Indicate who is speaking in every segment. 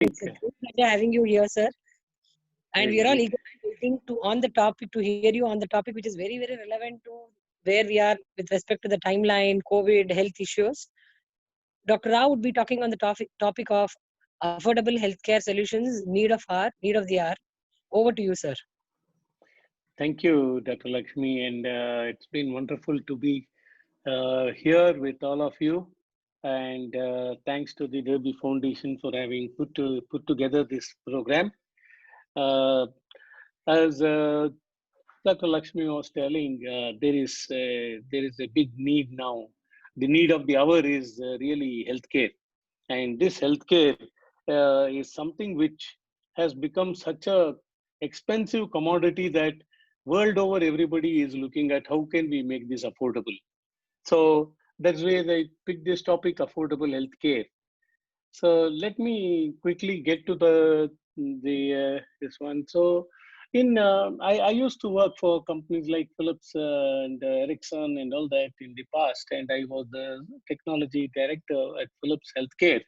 Speaker 1: It's a great pleasure having you here, sir. And we are all
Speaker 2: Great.
Speaker 1: eagerly waiting to on the topic to hear you on the topic, which is very, very relevant to where we are with respect to the timeline, COVID, health issues. Dr. Rao would be talking on the topic of affordable healthcare solutions, need of the hour. Over to you, sir.
Speaker 2: Thank you, Dr. Lakshmi, and it's been wonderful to be here with all of you. And thanks to the Derby Foundation for having put together this program. Uh, as Dr. Lakshmi was telling, there is a big need now. The need of the hour is really healthcare, and this healthcare is something which has become such a expensive commodity that world over everybody is looking at how can we make this affordable. So that's why I picked this topic, affordable healthcare. So let me quickly get to the this one. So I used to work for companies like Philips and Ericsson and all that in the past, and I was the technology director at Philips Healthcare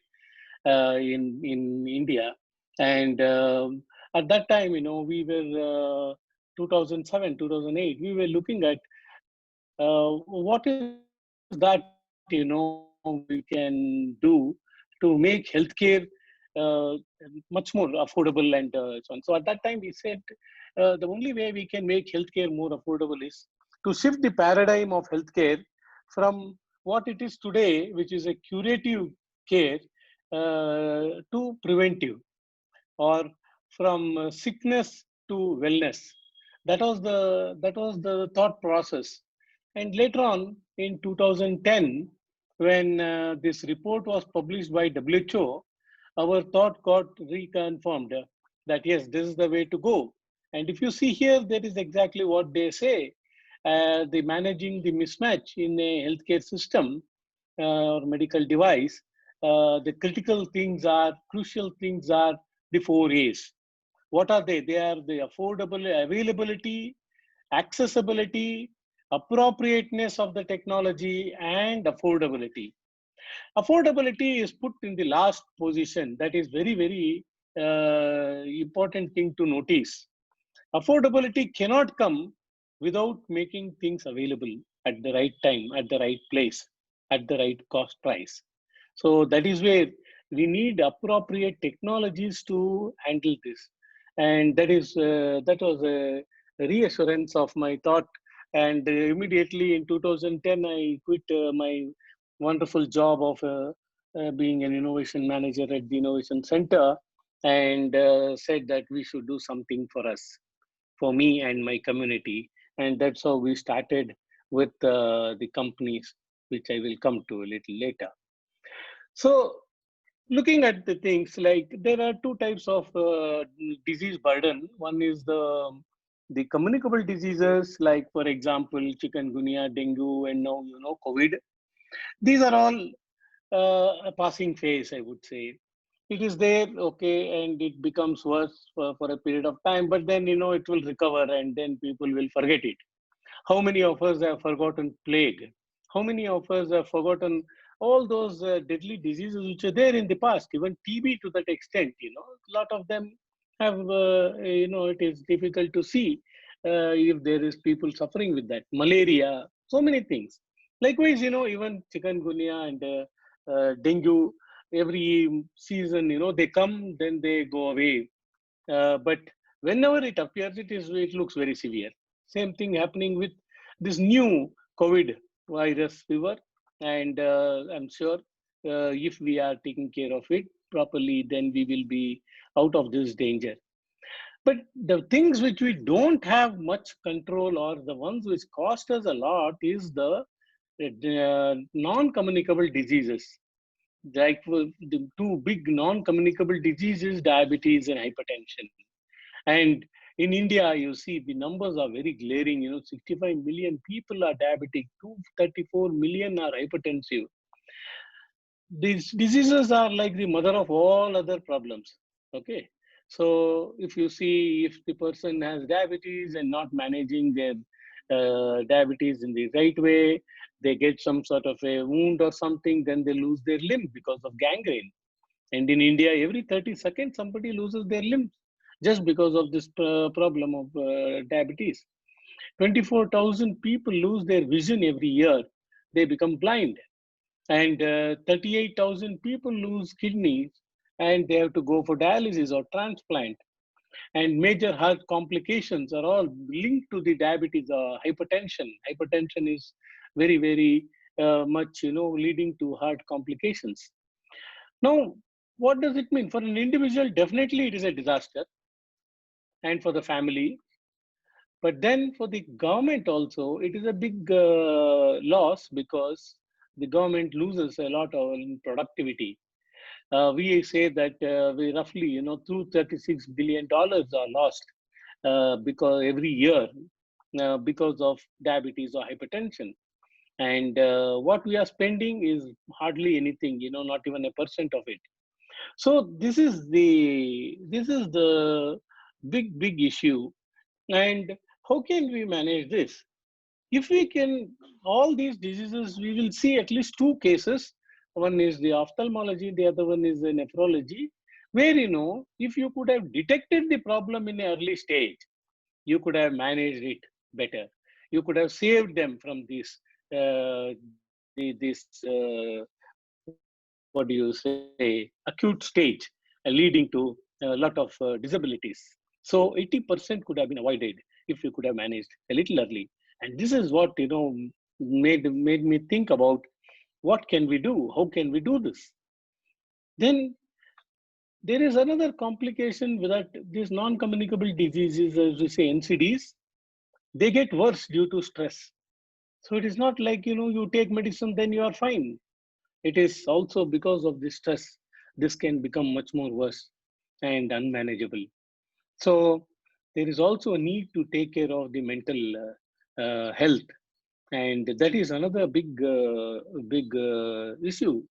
Speaker 2: in India. And at that time, we were 2007, 2008. We were looking at what is that we can do to make healthcare uh, much more affordable and so on. So at that time, we said the only way we can make healthcare more affordable is to shift the paradigm of healthcare from what it is today, which is a curative care, to preventive, or from sickness to wellness. That was the thought process. And later on in 2010, when this report was published by WHO, our thought got reconfirmed that yes, this is the way to go. And if you see here, that is exactly what they say. The managing the mismatch in a healthcare system or medical device, the critical things are, crucial things are the four A's. What are they? They are the affordable availability, accessibility, appropriateness of the technology, and affordability. Affordability is put in the last position. That is very, very important thing to notice. Affordability cannot come without making things available at the right time, at the right place, at the right cost price. So that is where we need appropriate technologies to handle this. And that was a reassurance of my thought. And immediately in 2010, I quit my wonderful job of being an innovation manager at the Innovation Center, and said that we should do something for us, for me and my community. And that's how we started with the companies, which I will come to a little later. So, looking at the things, like there are two types of disease burden. One is the communicable diseases, like for example, chikungunya, dengue, and now COVID. These are all a passing phase, I would say. It is there, okay, and it becomes worse for a period of time, but then it will recover, and then people will forget it. How many of us have forgotten plague? How many of us have forgotten all those deadly diseases which are there in the past? Even TB, to that extent, a lot of them have, it is difficult to see if there is people suffering with that. Malaria, so many things. Likewise, even chikungunya and dengue, every season, they come, then they go away. But whenever it appears, it looks very severe. Same thing happening with this new COVID virus fever, and I'm sure if we are taking care of it properly, then we will be out of this danger. But the things which we don't have much control, or the ones which cost us a lot, is the non-communicable diseases. Like the two big non-communicable diseases, diabetes and hypertension. And in India, you see the numbers are very glaring. 65 million people are diabetic, 234 million are hypertensive. These diseases are like the mother of all other problems. Okay. So if you see, if the person has diabetes and not managing their diabetes in the right way, they get some sort of a wound or something, then they lose their limb because of gangrene. And in India, every 30 seconds, somebody loses their limbs just because of this problem of diabetes. 24,000 people lose their vision every year. They become blind. And 38,000 people lose kidneys and they have to go for dialysis or transplant. And major heart complications are all linked to the diabetes or hypertension. Hypertension is very, very much, leading to heart complications. Now, what does it mean? For an individual, definitely it is a disaster, and for the family. But then for the government also, it is a big loss because the government loses a lot of productivity. We say that we roughly, $236 billion are lost because every year because of diabetes or hypertension. And what we are spending is hardly anything, not even a percent of it. So this is the big issue. And how can we manage this? If we can, all these diseases, we will see at least two cases. One is the ophthalmology, the other one is the nephrology, where, if you could have detected the problem in an early stage, you could have managed it better. You could have saved them from what do you say, acute stage, leading to a lot of disabilities. So 80% could have been avoided if you could have managed a little early. And this is what, made me think about what can we do? How can we do this? Then there is another complication with that these non-communicable diseases, as we say, NCDs, they get worse due to stress. So it is not like, you take medicine, then you are fine. It is also because of the stress, this can become much more worse and unmanageable. So there is also a need to take care of the mental health, and that is another big issue.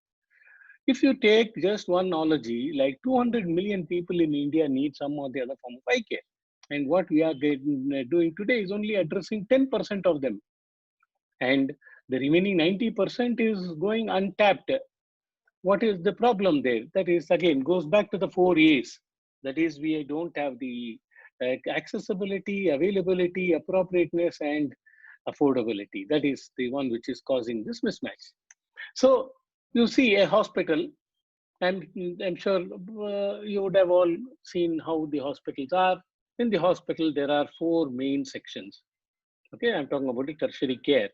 Speaker 2: If you take just one analogy, like 200 million people in India need some or the other form of eye care, and what we are doing today is only addressing 10% of them, and the remaining 90% is going untapped. What is the problem there? That is, again, goes back to the 4 A's. That is, we don't have the accessibility, availability, appropriateness, and affordability. That is the one which is causing this mismatch. So you see a hospital, and I'm sure you would have all seen how the hospitals are. In the hospital, there are four main sections. Okay, I'm talking about the tertiary care.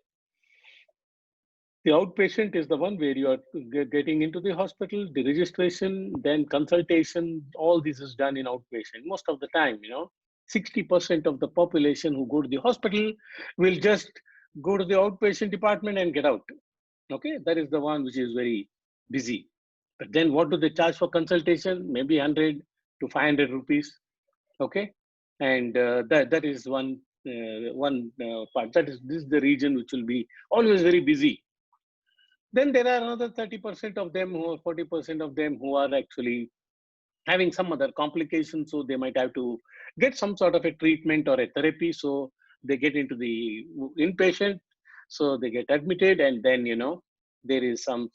Speaker 2: The outpatient is the one where you are getting into the hospital, the registration, then consultation, all this is done in outpatient. Most of the time, 60% of the population who go to the hospital will just go to the outpatient department and get out. Okay, that is the one which is very busy. But then what do they charge for consultation? Maybe 100 to 500 rupees. Okay, and that is one part. That is this is the region which will be always very busy. Then there are another 30% of them, who are 40% of them who are actually having some other complications. So they might have to get some sort of a treatment or a therapy. So they get into the inpatient. So they get admitted, and then there is some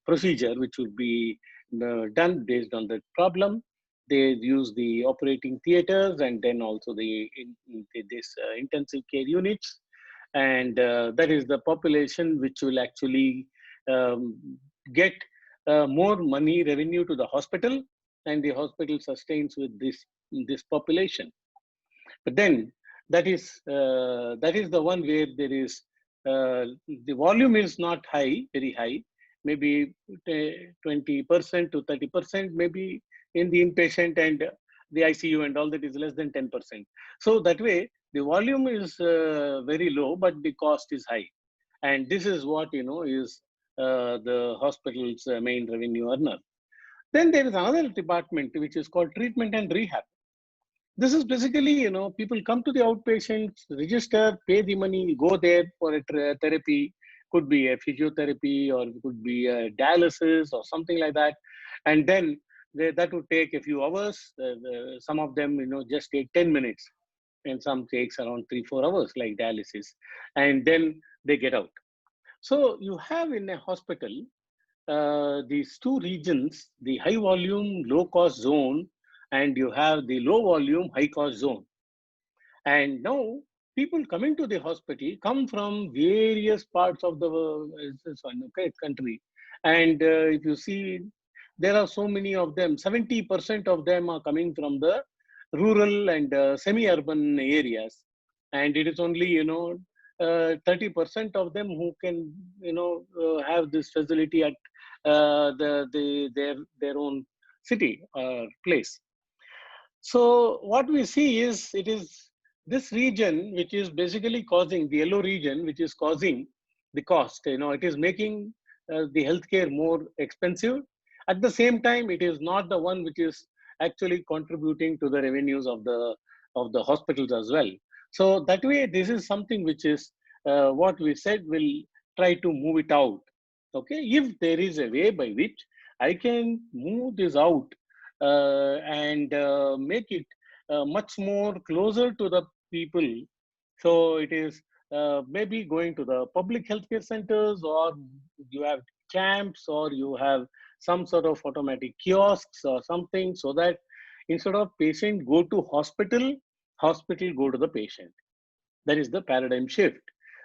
Speaker 2: procedure which would be done based on the problem. They use the operating theaters and then also this intensive care units, and that is the population which will actually get more money revenue to the hospital, and the hospital sustains with this population. But then that is the one where there is the volume is not very high, maybe 20% to 30%, maybe in the inpatient, and the ICU and all that is less than 10%. So that way the volume is very low, but the cost is high, and this is what is the hospital's main revenue earner. Then there is another department which is called treatment and rehab. This is basically, people come to the outpatients, register, pay the money, go there for a therapy. Could be a physiotherapy or could be a dialysis or something like that. And then that would take a few hours. Some of them, just take 10 minutes, and some takes around 3 4 hours, like dialysis. And then they get out. So you have in a hospital these two regions, the high volume, low cost zone, and you have the low volume, high cost zone. And now people coming to the hospital come from various parts of the this one, okay, country. And if you see, there are so many of them. 70% of them are coming from the rural and semi-urban areas, and it is only 30% of them who can have this facility at their own city or place. So what we see is it is this region which is basically causing the yellow region, which is causing the cost. It is making the healthcare more expensive. At the same time, it is not the one which is actually contributing to the revenues of the hospitals as well. So that way, this is something which is what we said will try to move it out. Okay, if there is a way by which I can move this out and make it much more closer to the people. So it is maybe going to the public healthcare centers, or you have camps, or you have some sort of automatic kiosks or something, so that instead of patient go to hospital, hospital go to the patient. That is the paradigm shift.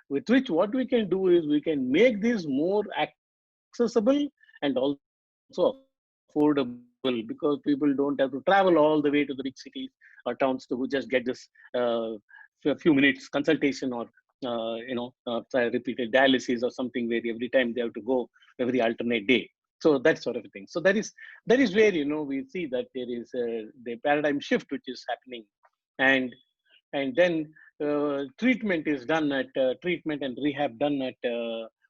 Speaker 2: With which what we can do is we can make this more accessible and also affordable, because people don't have to travel all the way to the big cities or towns to who just get this few minutes consultation, or repeated dialysis or something, where every time they have to go every alternate day. So that sort of a thing. So that is where we see that there is the paradigm shift which is happening. And and then treatment is done at treatment and rehab done at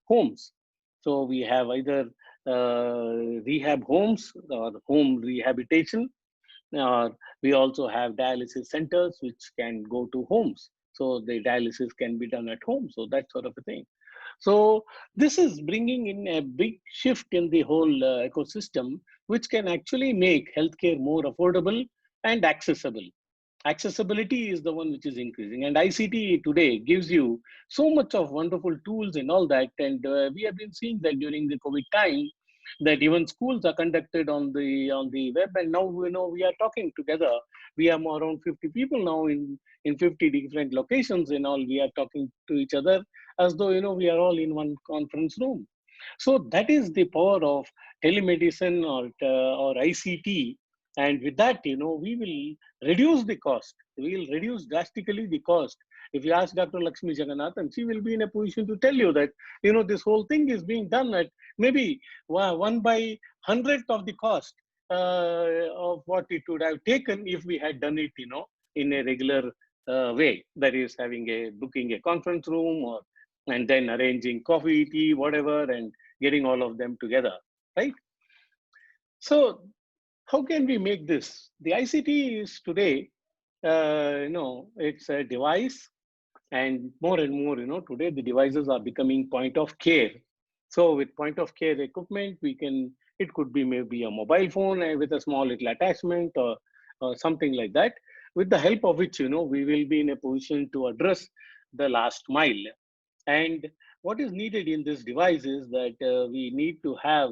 Speaker 2: homes. So we have either rehab homes or home rehabilitation, or we also have dialysis centers which can go to homes. So the dialysis can be done at home. So that sort of a thing. So this is bringing in a big shift in the whole ecosystem, which can actually make healthcare more affordable and accessible. Accessibility is the one which is increasing, and ICT today gives you so much of wonderful tools and all that. And we have been seeing that during the COVID time, that even schools are conducted on the web. And now we are talking together. We are more around 50 people now in 50 different locations and all. We are talking to each other as though we are all in one conference room. So that is the power of telemedicine, or ICT. And with that, we will reduce the cost. We will reduce drastically the cost. If you ask Dr. Lakshmi Jagannathan, she will be in a position to tell you that, this whole thing is being done at maybe 1/100th of the cost of what it would have taken if we had done it, in a regular way. That is having booking a conference room, or and then arranging coffee, tea, whatever, and getting all of them together, right? So how can we make this? The ICT is today, it's a device, and more, today the devices are becoming point of care. So with point of care equipment, it could be maybe a mobile phone with a small little attachment, or something like that, with the help of which, we will be in a position to address the last mile. And what is needed in this device is that we need to have,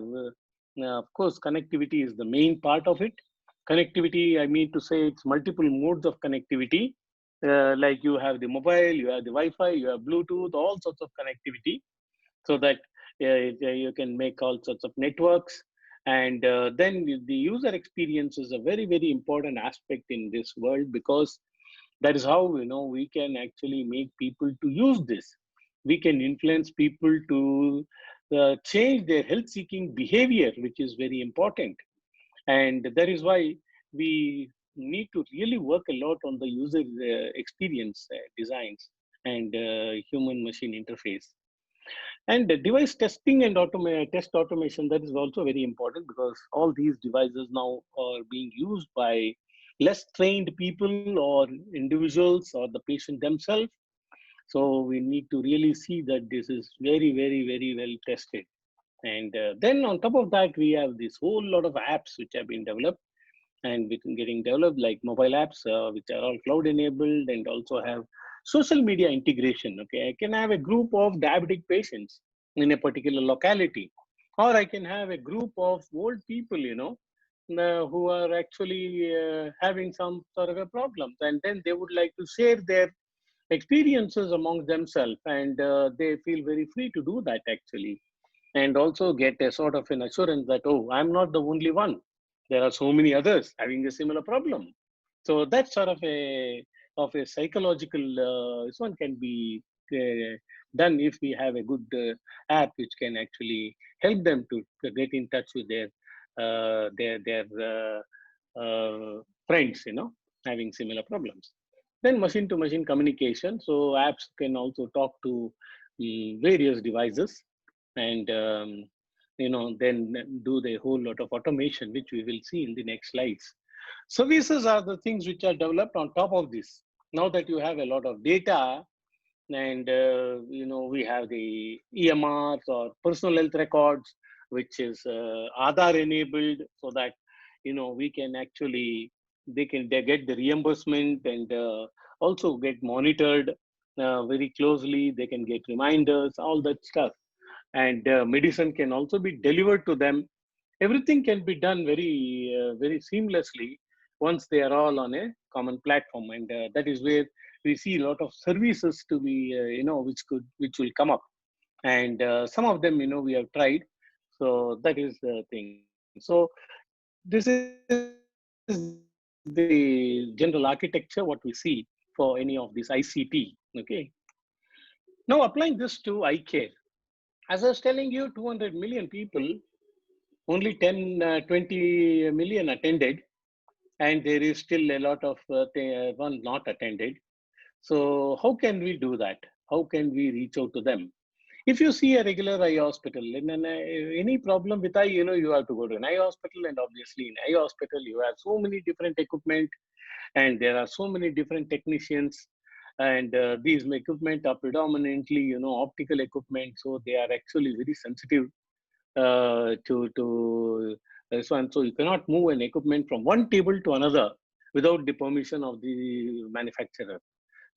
Speaker 2: of course, connectivity is the main part of it. Connectivity, I mean to say, it's multiple modes of connectivity. Like you have the mobile, you have the Wi-Fi, you have Bluetooth, all sorts of connectivity, so that you can make all sorts of networks. And then the user experience is a very, very important aspect in this world, because that is how we can actually make people to use this. We can influence people to change their health seeking behavior, which is very important. And that is why we need to really work a lot on the user experience designs and human machine interface. And the device testing and test automation, that is also very important, because all these devices now are being used by less trained people or individuals or the patient themselves. So we need to really see that this is very, very, very well tested. And then on top of that, we have this whole lot of apps which have been developed and getting developed, like mobile apps, which are all cloud enabled, and also have social media integration. Okay, I can have a group of diabetic patients in a particular locality, Or I can have a group of old people, who are actually having some sort of a problems, and then they would like to share their experiences among themselves, and they feel very free to do that actually, and also get a sort of an assurance that, oh, I'm not the only one. There are so many others having a similar problem. So that sort of a psychological this one can be done if we have a good app which can actually help them to get in touch with their friends, having similar problems. Then machine to machine communication. So apps can also talk to various devices, and then do the whole lot of automation, which we will see in the next slides. Services are the things which are developed on top of this. Now that you have a lot of data, and we have the EMRs or personal health records, which is Aadhaar enabled, so that we can actually they get the reimbursement, and also get monitored very closely. They can get reminders, all that stuff, and medicine can also be delivered to them. Everything can be done very seamlessly once they are all on a common platform, and that is where we see a lot of services to be which will come up, and some of them we have tried. So that is the thing. So this is the general architecture what we see for any of this ICT. Okay, now applying this to eye care. As I was telling you, 200 million people, only 10, 20 million attended, and there is still a lot of one not attended. So how can we do that? How can we reach out to them? If you see a regular eye hospital, in any problem with eye, you have to go to an eye hospital, and obviously in eye hospital you have so many different equipment, and there are so many different technicians, and these equipment are predominantly optical equipment, so they are actually very sensitive to this one. So you cannot move an equipment from one table to another without the permission of the manufacturer.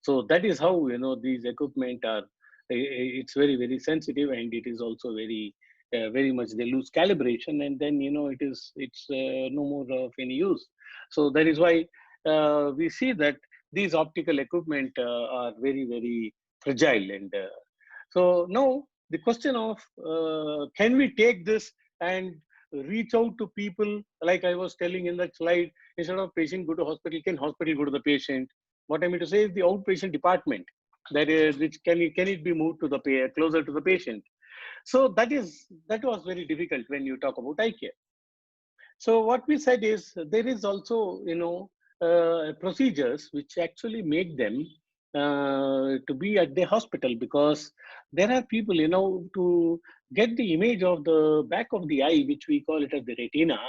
Speaker 2: So that is how these equipment are. It's very sensitive, and it is also very much they lose calibration, and then it's no more of any use. So that is why we see that these optical equipment are very fragile, and so now the question of can we take this and reach out to people, like I was telling in that slide, instead of patient go to hospital, can hospital go to the patient? What I mean to say is the outpatient department, that is, which can it be moved to the closer to the patient? So that was very difficult when you talk about eye care. So what we said is there is also procedures which actually make them to be at the hospital, because there are people to get the image of the back of the eye, which we call it as the retina.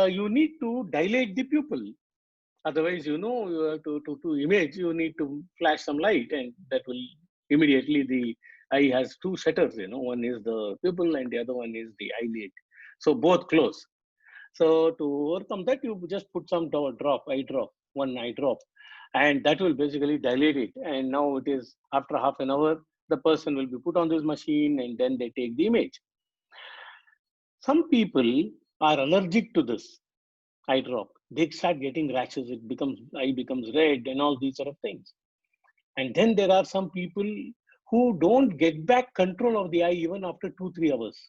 Speaker 2: You need to dilate the pupil. Otherwise, you have to image, you need to flash some light, and that will immediately the eye has two shutters, one is the pupil and the other one is the eyelid. So both close. So to overcome that, you just put some eye drop, one eye drop, and that will basically dilate it. And now it is after half an hour, the person will be put on this machine, and then they take the image. Some people are allergic to this eye drop. They start getting rashes. Eye becomes red, and all these sort of things. And then there are some people who don't get back control of the eye even after 2-3 hours.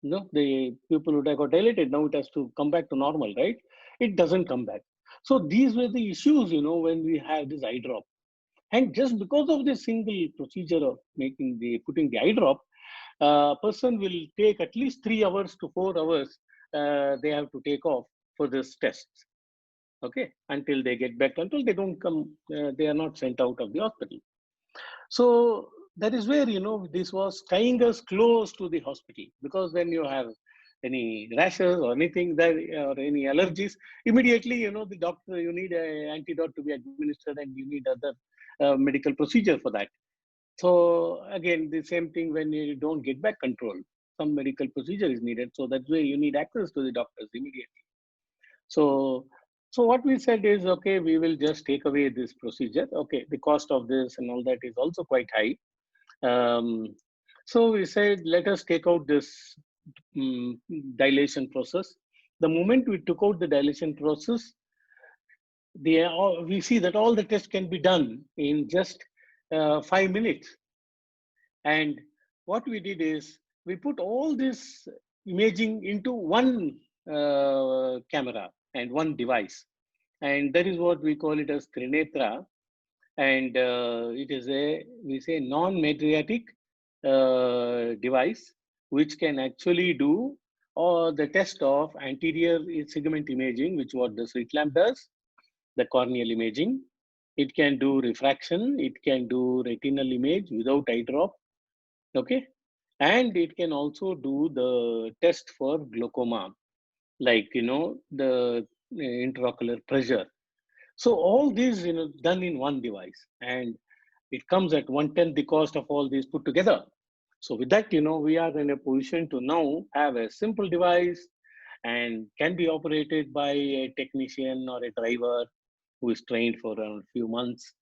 Speaker 2: The people would have got dilated. Now it has to come back to normal, right? It doesn't come back. So these were the issues, when we have this eye drop. And just because of this single procedure of putting the eye drop, a person will take at least 3 hours to 4 hours. They have to take off for this test. Okay, until they get back, until they don't come, they are not sent out of the hospital. So that is where this was tying us close to the hospital, because when you have any rashes or anything that or any allergies, immediately the doctor, you need an antidote to be administered, and you need other medical procedure for that. So again, the same thing when you don't get back control, some medical procedure is needed. So that's where you need access to the doctors immediately. So, so what we said is, okay, we will just take away this procedure. Okay, the cost of this and all that is also quite high. So we said, let us take out this mm, dilation process. The moment we took out the dilation process, we see that all the tests can be done in just 5 minutes. And what we did is we put all this imaging into one camera and one device. And that is what we call it as trinetra. And it is a, we say, non-medriatic device which can actually do the test of anterior segment imaging, which what the slit lamp does, the corneal imaging. It can do refraction, it can do retinal image without eye drop, okay? And it can also do the test for glaucoma, like, the intraocular pressure. So all these, done in one device, and it comes at one-tenth the cost of all these put together. So with that, we are in a position to now have a simple device and can be operated by a technician or a driver who is trained for around a few months,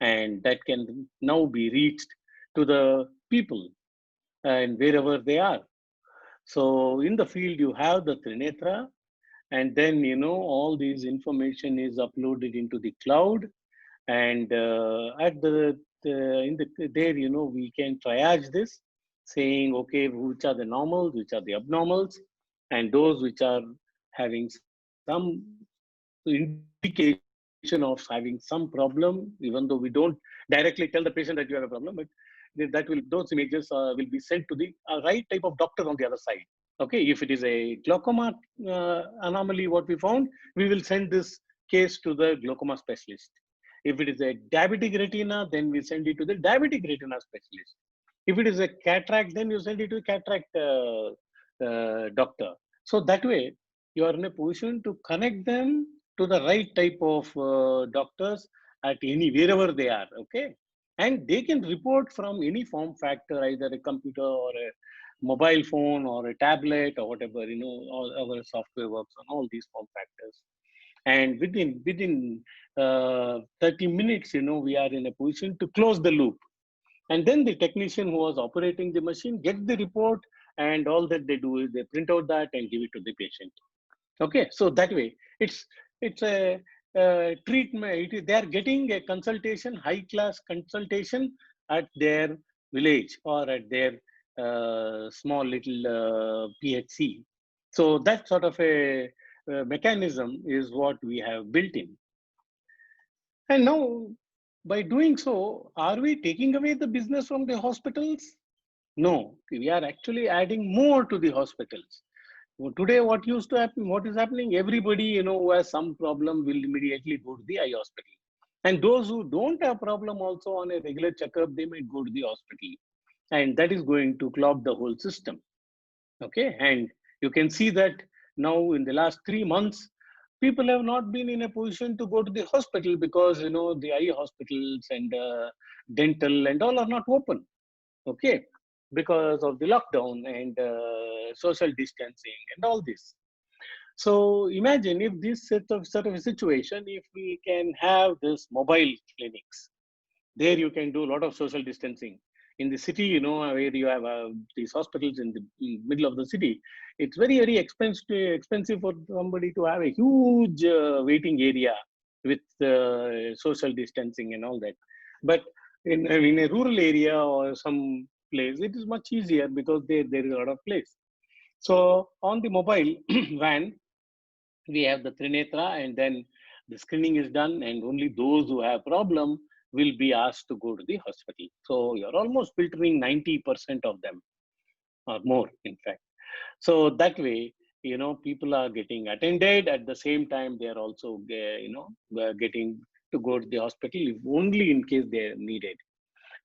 Speaker 2: and that can now be reached to the people and wherever they are. So in the field, you have the Trinetra, and then all these information is uploaded into the cloud, and at in the there we can triage this, saying okay, which are the normals, which are the abnormals, and those which are having some indication of having some problem, even though we don't directly tell the patient that you have a problem, but those images will be sent to the right type of doctor on the other side. Okay, if it is a glaucoma anomaly, what we found, we will send this case to the glaucoma specialist. If it is a diabetic retina, then we send it to the diabetic retina specialist. If it is a cataract, then you send it to cataract doctor. So that way, you are in a position to connect them to the right type of doctors at any wherever they are. Okay, and they can report from any form factor, either a computer or a mobile phone or a tablet or whatever. All our software works on all these form factors, and within 30 minutes, we are in a position to close the loop, and then the technician who was operating the machine gets the report, and all that they do is they print out that and give it to the patient. Okay, so that way it's a treatment. They are getting a consultation, high class consultation at their village or at their small little PHC. So that sort of a mechanism is what we have built in. And now, by doing so, are we taking away the business from the hospitals? No, we are actually adding more to the hospitals. Well, today, what used to happen, what is happening? Everybody, who has some problem will immediately go to the eye hospital. And those who don't have problem also on a regular checkup, they might go to the hospital. And that is going to clog the whole system. Okay, and you can see that now in the last 3 months, people have not been in a position to go to the hospital because the eye hospitals and dental and all are not open. Okay, because of the lockdown and social distancing and all this. So imagine if this sort of a situation, if we can have this mobile clinics, there you can do a lot of social distancing. In the city, where you have these hospitals in the middle of the city, it's very, very expensive for somebody to have a huge waiting area with social distancing and all that. But in a rural area or some place, it is much easier because there is a lot of place. So on the mobile van, we have the trinetra, and then the screening is done, and only those who have problem will be asked to go to the hospital. So you're almost filtering 90% of them or more, in fact. So that way, people are getting attended. At the same time, they are also, getting to go to the hospital if only in case they are needed.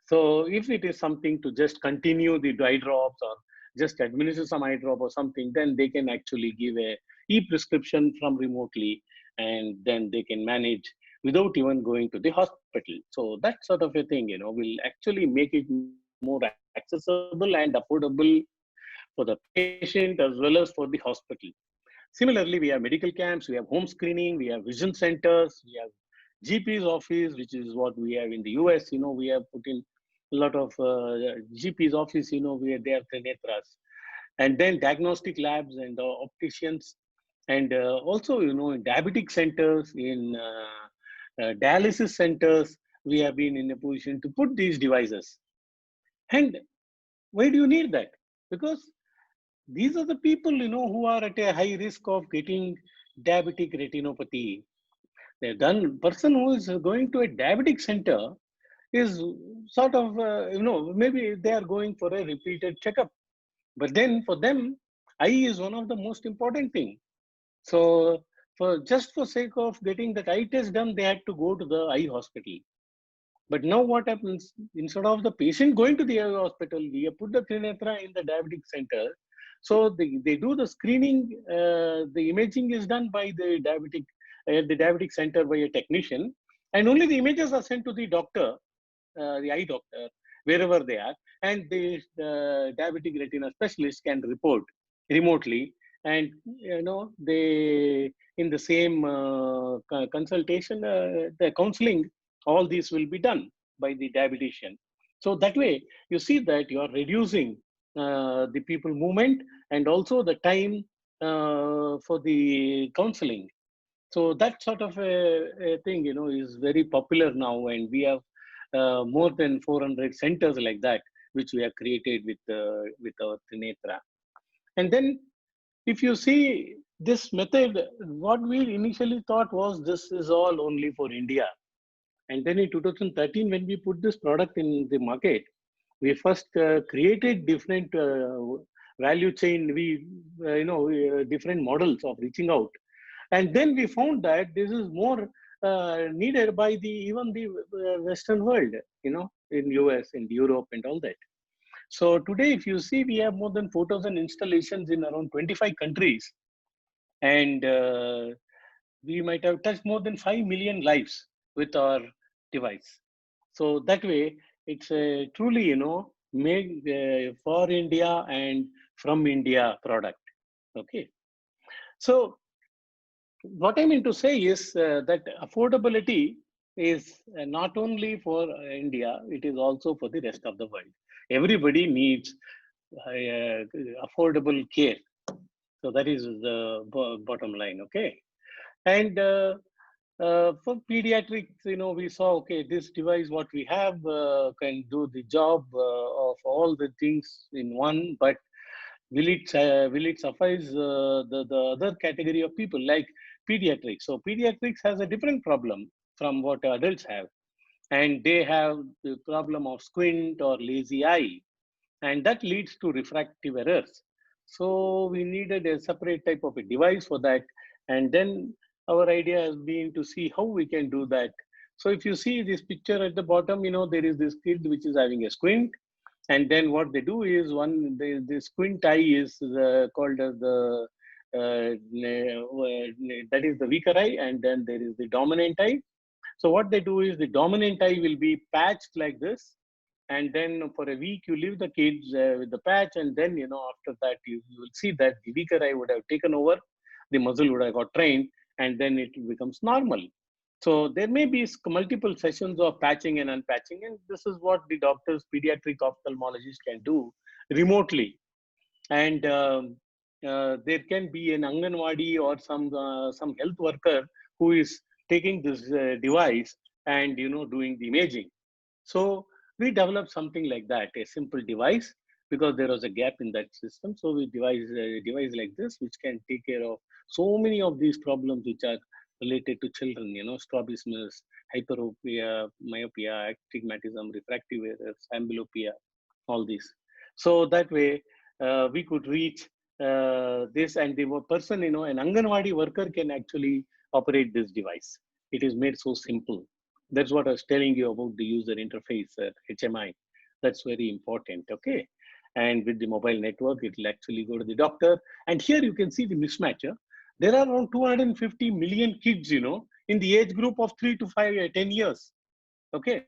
Speaker 2: So if it is something to just continue the eye drops or just administer some eye drop or something, then they can actually give a e-prescription from remotely, and then they can manage without even going to the hospital. So that sort of a thing, will actually make it more accessible and affordable for the patient as well as for the hospital. Similarly, we have medical camps, we have home screening, we have vision centers, we have GP's office, which is what we have in the US. We have put in a lot of GP's office, where they are Trinetras. and then diagnostic labs and opticians, and also, diabetic centers, in dialysis centers, we have been in a position to put these devices. And why do you need that? Because these are the people, who are at a high risk of getting diabetic retinopathy. The done person who is going to a diabetic center is sort of, maybe they are going for a repeated checkup. But then for them, eye is one of the most important thing. So for sake of getting that eye test done, they had to go to the eye hospital. But now what happens? Instead of the patient going to the eye hospital, we have put the trinetra in the diabetic center. So they do the screening. The imaging is done by the diabetic center by a technician, and only the images are sent to the eye doctor, wherever they are, and the diabetic retina specialist can report remotely, and they in the same consultation, the counseling, all these will be done by the diabetician. So that way, you see that you are reducing the people movement and also the time for the counseling. So that sort of a thing, is very popular now, and we have more than 400 centers like that, which we have created with our Trinetra. And then, if you see this method, what we initially thought was this is all only for India. And then in 2013, when we put this product in the market, we first created different value chain, different models of reaching out, and then we found that this is more needed by the even the Western world, in US, in Europe, and all that. So today, if you see, we have more than 4,000 installations in around 25 countries, and we might have touched more than 5 million lives with our device. So that way, it's a truly, made for India and from India product. Okay. So what I mean to say is that affordability is not only for India, it is also for the rest of the world. Everybody needs affordable care. So that is the bottom line. Okay. And for pediatrics, we saw, okay, this device, what we have, can do the job of all the things in one, but will it suffice the other category of people like pediatrics? So pediatrics has a different problem from what adults have, and they have the problem of squint or lazy eye, and that leads to refractive errors. So we needed a separate type of a device for that, and then our idea has been to see how we can do that. So if you see this picture at the bottom, there is this kid which is having a squint, and then what they do is the squint eye is called as that is the weaker eye, and then there is the dominant eye. So what they do is the dominant eye will be patched like this, and then for a week you leave the kids with the patch, and then after that you will see that the weaker eye would have taken over, the muscle would have got trained, and then it becomes normal. So there may be multiple sessions of patching and unpatching, and this is what the doctors, pediatric ophthalmologists can do remotely. And there can be an Anganwadi or some health worker who is taking this device and doing the imaging. So we developed something like that, a simple device, because there was a gap in that system. So we devised a device like this, which can take care of so many of these problems which are related to children, strabismus, hyperopia, myopia, astigmatism, refractive errors, amblyopia, all these. So that way we could reach this, and the person, an Anganwadi worker can actually operate this device. It is made so simple. That's what I was telling you about the user interface, HMI. That's very important, okay? And with the mobile network, it will actually go to the doctor. And here you can see the mismatch. There are around 250 million kids, in the age group of 3 to 5, 10 years, okay?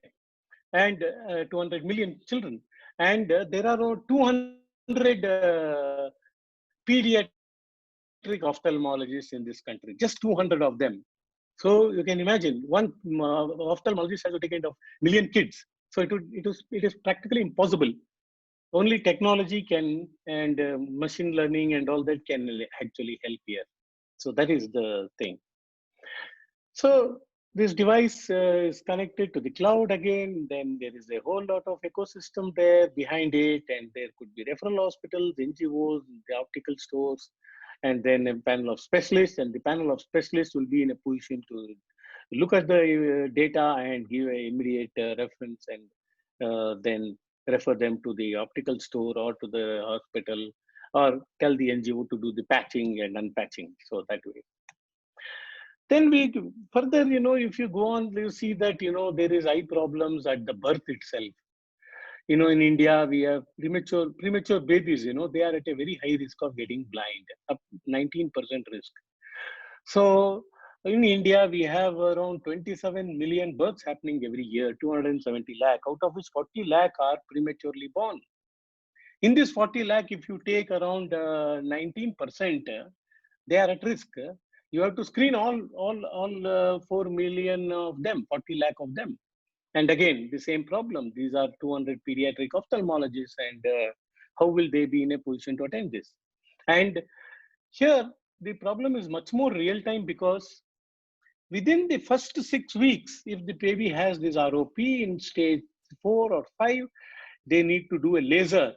Speaker 2: And 200 million children. And there are around 200 pediatric ophthalmologists in this country, just 200 of them. So you can imagine one ophthalmologist has to take care of million kids. So it is practically impossible, okay, Only technology can, and machine learning and all that can actually help here. So that is the thing. So this device is connected to the cloud again. Then there is a whole lot of ecosystem there behind it, and there could be referral hospitals, NGOs, the optical stores, and then a panel of specialists. And the panel of specialists will be in a position to look at the data and give an immediate reference, and then refer them to the optical store or to the hospital, or tell the NGO to do the patching and unpatching. So that way. Then we further, if you go on, you see that, there is eye problems at the birth itself. In India, we have premature babies, they are at a very high risk of getting blind, up 19% risk. So in India, we have around 27 million births happening every year, 270 lakh, out of which 40 lakh are prematurely born. In this 40 lakh, if you take around 19%, they are at risk. You have to screen all 4 million of them, 40 lakh of them. And again, the same problem. These are 200 pediatric ophthalmologists, and how will they be in a position to attend this? And here, the problem is much more real time, because within the first 6 weeks, if the baby has this ROP in stage 4 or 5, they need to do a laser,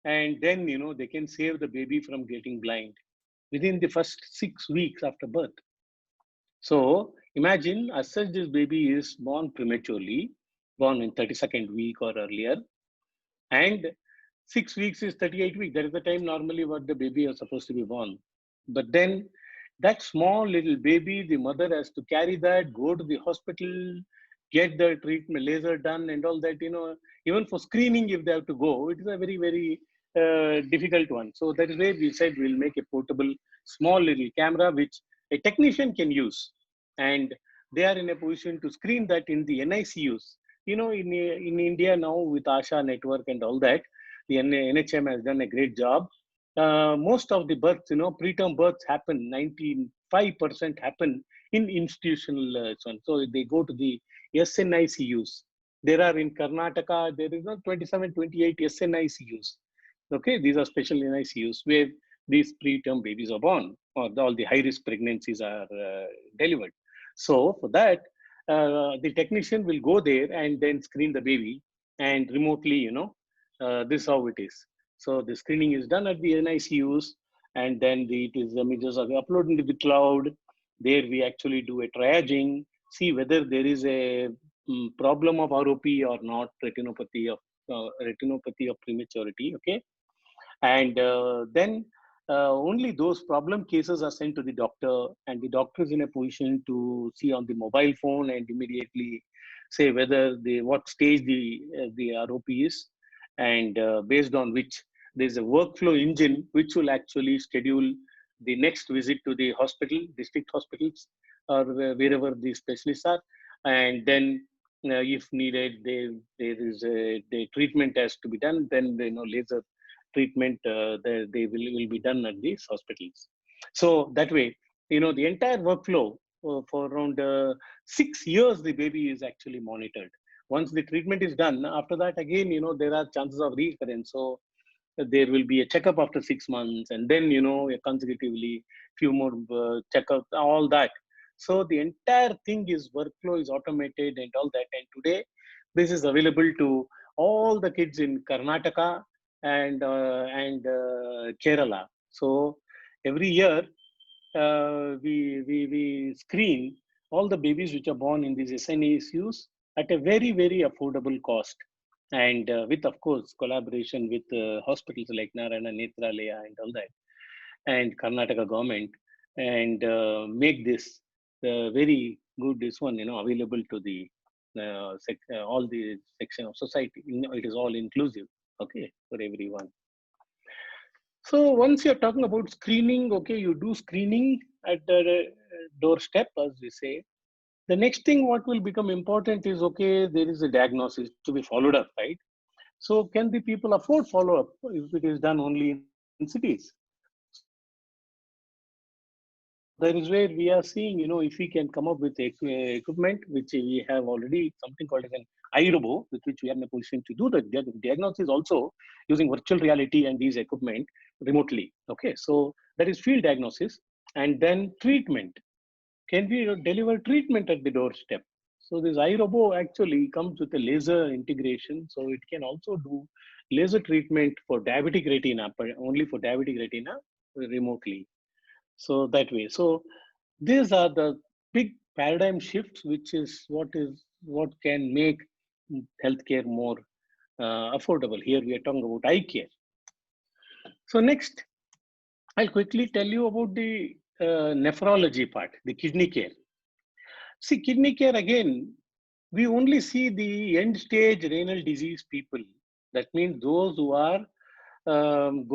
Speaker 2: and then they can save the baby from getting blind within the first 6 weeks after birth. So imagine, as such, this baby is born prematurely, born in 32nd week or earlier, and 6 weeks is 38 weeks. That is the time normally what the baby is supposed to be born. But then that small little baby, the mother has to carry that, go to the hospital, get the treatment, laser done, and all that. Even for screening, if they have to go, it is a very, very difficult one. So that is why we said we'll make a portable, small little camera which a technician can use, and they are in a position to screen that in the NICUs. In India now, with ASHA network and all that, the NHM has done a great job. Most of the births, preterm births happen, 95% happen in institutional one. So they go to the SNICUs. There are in Karnataka, there is 27, 28 SNICUs. Okay, these are special NICUs where these preterm babies are born, or all the high-risk pregnancies are delivered. So for that, the technician will go there and then screen the baby, and remotely, this is how it is. So the screening is done at the NICUs, and then the images are uploaded into the cloud. There we actually do a triaging, see whether there is a problem of ROP or not, retinopathy of prematurity. Okay, and then only those problem cases are sent to the doctor, and the doctor is in a position to see on the mobile phone and immediately say whether what stage the ROP is, and based on which there's a workflow engine which will actually schedule the next visit to the hospital, district hospitals, or wherever the specialists are, and then if needed, the treatment has to be done. Then laser treatment they will be done at these hospitals. So that way, the entire workflow for around 6 years, the baby is actually monitored. Once the treatment is done, after that, again, there are chances of recurrence. So there will be a checkup after 6 months, and then, consecutively, few more checkups, all that. So the entire thing is workflow is automated and all that. And today, this is available to all the kids in Karnataka and Kerala. So every year, we screen all the babies which are born in these SNASUs at a very, very affordable cost. And with, of course, collaboration with hospitals like Narayana, Netralaya, and all that, and Karnataka government, and make this very good, this one, available to the all the section of society. It is all inclusive, okay, for everyone. So once you're talking about screening, okay, you do screening at the doorstep, as we say. The next thing what will become important is, okay, there is a diagnosis to be followed up, right? So can the people afford follow-up if it is done only in cities? So that is where we say, okay, the that is where we are seeing, if we can come up with equipment, which we have already something called as an iRobo, with which we are in a position to do the diagnosis also using virtual reality and these equipment remotely. Okay, so that is field diagnosis, and then treatment. Can we deliver treatment at the doorstep? So this iRobo actually comes with a laser integration, so it can also do laser treatment for diabetic retina, but only for diabetic retina remotely. So that way. So these are the big paradigm shifts, which is what can make healthcare more affordable. Here we are talking about eye care. So next, I'll quickly tell you about the nephrology part, the kidney care. See, kidney care again, we only see the end stage renal disease people. That means those who are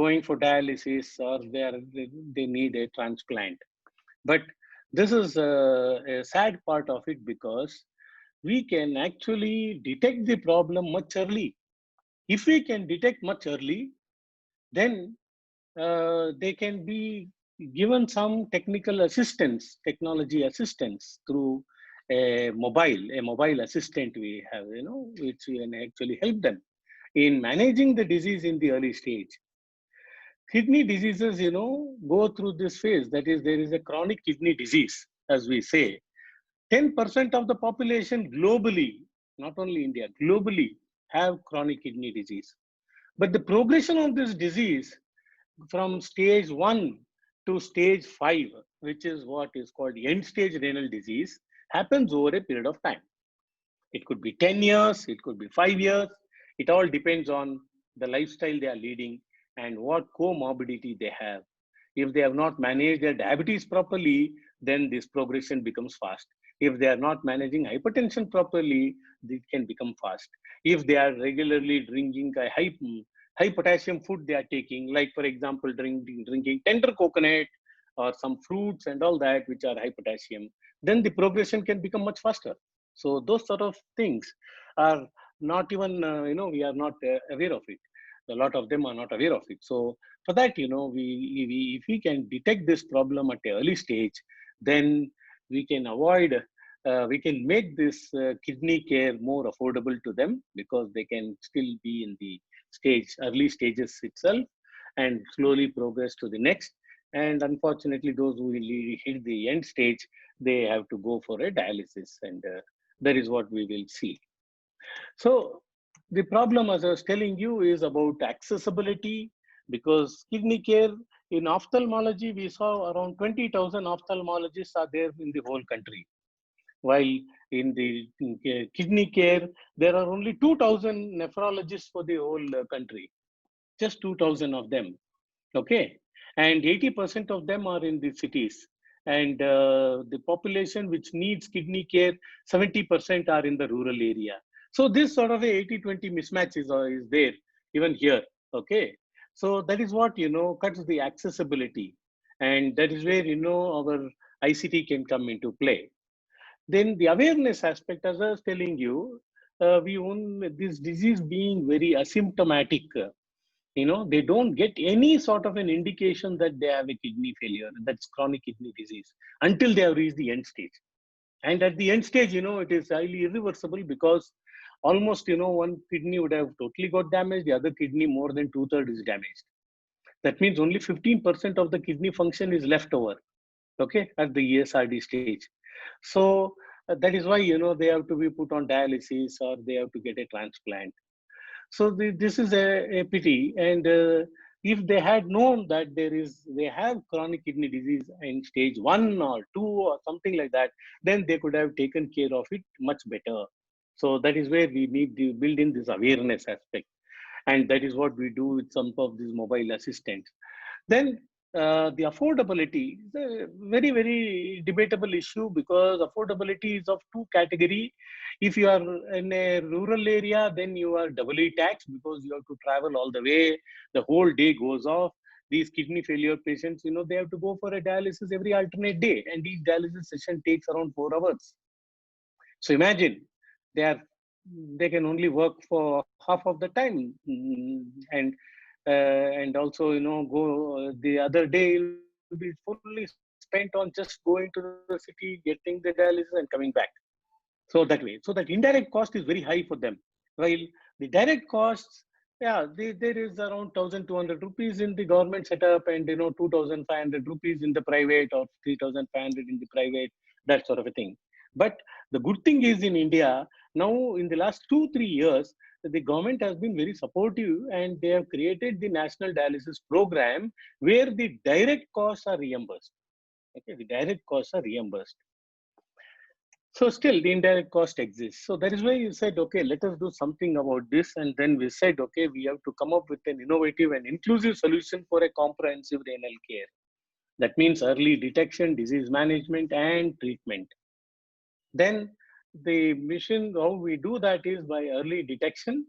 Speaker 2: going for dialysis or they need a transplant. But this is a sad part of it because we can actually detect the problem much early. If we can detect much early, then they can be given some technical assistance, technology assistance through a mobile assistant we have, which can actually help them in managing the disease in the early stage. Kidney diseases, go through this phase. That is, there is a chronic kidney disease, as we say. 10% of the population globally, not only India, globally have chronic kidney disease. But the progression of this disease from stage 1 to stage 5, which is what is called end stage renal disease, happens over a period of time. It could be 10 years, it could be 5 years. It all depends on the lifestyle they are leading and what comorbidity they have. If they have not managed their diabetes properly, then this progression becomes fast. If they are not managing hypertension properly, it can become fast. If they are regularly drinking a high potassium food they are taking, like for example, drinking tender coconut or some fruits and all that, which are high potassium, then the progression can become much faster. So those sort of things are not even, we are not aware of it. A lot of them are not aware of it. So for that, if we can detect this problem at an early stage, then we can we can make this kidney care more affordable to them because they can still be in the early stages itself and slowly progress to the next. And unfortunately, those who will hit the end stage, they have to go for a dialysis, and that is what we will see. So the problem, as I was telling you, is about accessibility because kidney care in ophthalmology, we saw around 20,000 ophthalmologists are there in the whole country. While in the kidney care, there are only 2,000 nephrologists for the whole country, just 2,000 of them. Okay, and 80% of them are in the cities, and the population which needs kidney care, 70% are in the rural area. So this sort of a 80-20 mismatch is there even here. Okay, so that is what cuts the accessibility, and that is where our ICT can come into play. Then the awareness aspect, as I was telling you, we own this disease being very asymptomatic. They don't get any sort of an indication that they have a kidney failure, that's chronic kidney disease, until they have reached the end stage. And at the end stage, it is highly irreversible because almost, one kidney would have totally got damaged, the other kidney more than two-thirds is damaged. That means only 15% of the kidney function is left over, okay, at the ESRD stage. So that is why, they have to be put on dialysis or they have to get a transplant. So this is a pity. And if they had known that they have chronic kidney disease in stage 1 or 2 or something like that, then they could have taken care of it much better. So that is where we need to build in this awareness aspect. And that is what we do with some of these mobile assistants. Then the affordability is a very, very debatable issue because affordability is of two category. If you are in a rural area, then you are doubly taxed because you have to travel all the way. The whole day goes off. These kidney failure patients, they have to go for a dialysis every alternate day, and each dialysis session takes around 4 hours. So imagine they are they can only work for half of the time, and also go the other day will be fully spent spent on just going to the city, getting the dialysis and coming back. So that way, so that indirect cost is very high for them. While the direct costs, yeah, there is around 1,200 rupees in the government setup, and 2,500 rupees in the private, or 3,500 in the private, that sort of a thing. But the good thing is, in India now, in the last 2 3 years, the government has been very supportive, and they have created the national dialysis program where the direct costs are reimbursed. Okay, the direct costs are reimbursed. So still the indirect cost exists. So that is why you said, okay, let us do something about this. And then we said, okay, we have to come up with an innovative and inclusive solution for a comprehensive renal care. That means early detection, disease management, and treatment. Then the mission, how we do that is by early detection,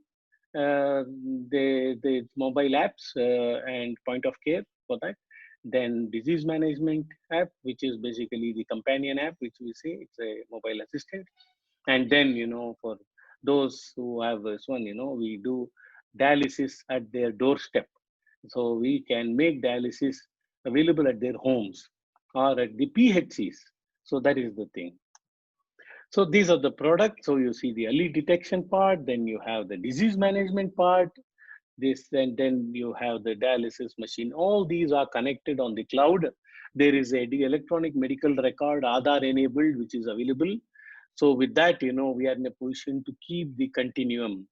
Speaker 2: the mobile apps and point of care for that. Then disease management app, which is basically the companion app, which we say it's a mobile assistant. And then, for those who have this one, we do dialysis at their doorstep. So we can make dialysis available at their homes or at the PHCs. So that is the thing. So these are the products. So you see the early detection part, then you have the disease management part, this, and then you have the dialysis machine. All these are connected on the cloud. There is a electronic medical record, Aadhaar enabled, which is available. So with that, we are in a position to keep the continuum,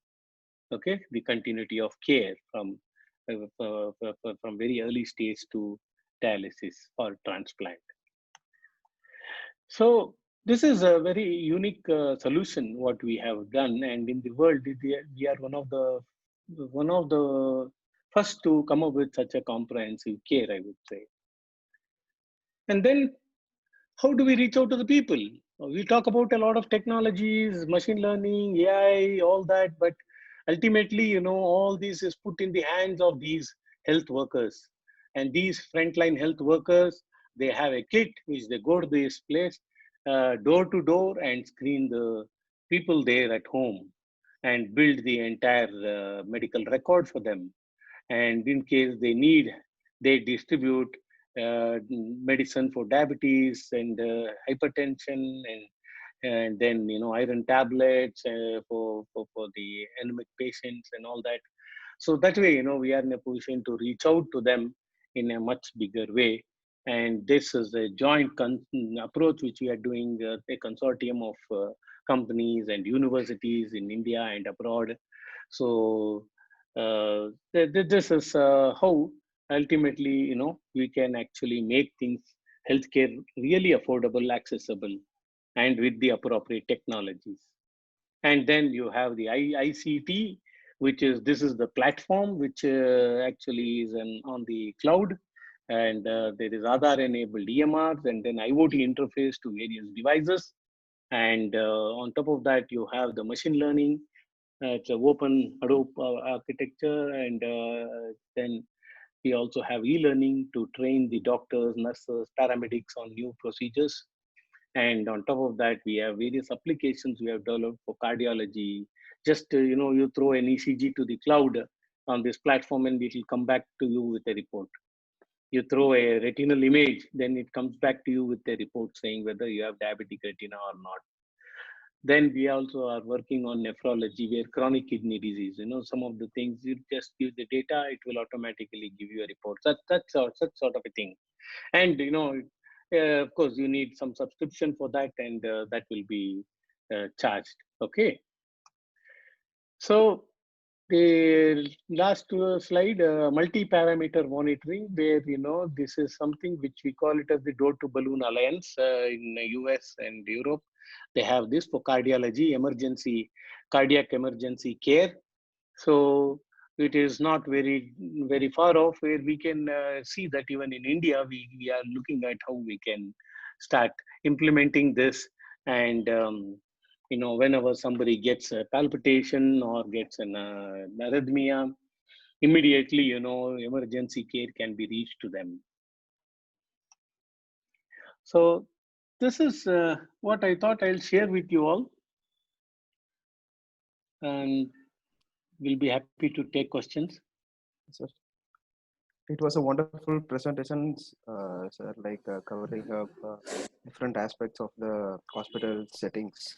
Speaker 2: okay, the continuity of care from very early stage to dialysis or transplant. So this is a very unique solution what we have done, and in the world we are one of the first to come up with such a comprehensive care, I would say. And then how do we reach out to the people? We talk about a lot of technologies, machine learning, AI, all that, but ultimately, all this is put in the hands of these health workers. And these frontline health workers, they have a kit which they go to this place, door to door, and screen the people there at home and build the entire medical record for them. And in case they need, they distribute medicine for diabetes and hypertension, and then iron tablets for the anemic patients and all that. So that way, we are in a position to reach out to them in a much bigger way. And this is a joint approach which we are doing, a consortium of companies and universities in India and abroad. So this is how ultimately, we can actually make things, healthcare, really affordable, accessible, and with the appropriate technologies. And then you have the ICT, which is, this is the platform which actually is on the cloud. And there is Aadhaar enabled EMRs, and then IoT interface to various devices. And on top of that, you have the machine learning. It's an open Hadoop architecture. And then we also have e-learning to train the doctors, nurses, paramedics on new procedures. And on top of that, we have various applications we have developed for cardiology. Just, you throw an ECG to the cloud on this platform, and it will come back to you with a report. You throw a retinal image, then it comes back to you with a report saying whether you have diabetic retina or not. Then we also are working on nephrology, where chronic kidney disease, some of the things, you just give the data, it will automatically give you a report. Such sort of a thing. And, of course, you need some subscription for that, and that will be charged. Okay. So the last slide, multi-parameter monitoring, where, this is something which we call it as the Door to Balloon Alliance in the US and Europe. They have this for cardiology, cardiac emergency care. So it is not very, very far off, where we can see that even in India, we are looking at how we can start implementing this. And, whenever somebody gets a palpitation or gets an arrhythmia, immediately, emergency care can be reached to them. So this is what I thought I'll share with you all. And we'll be happy to take questions.
Speaker 3: Sir. It was a wonderful presentation, sir, like covering up different aspects of the hospital settings.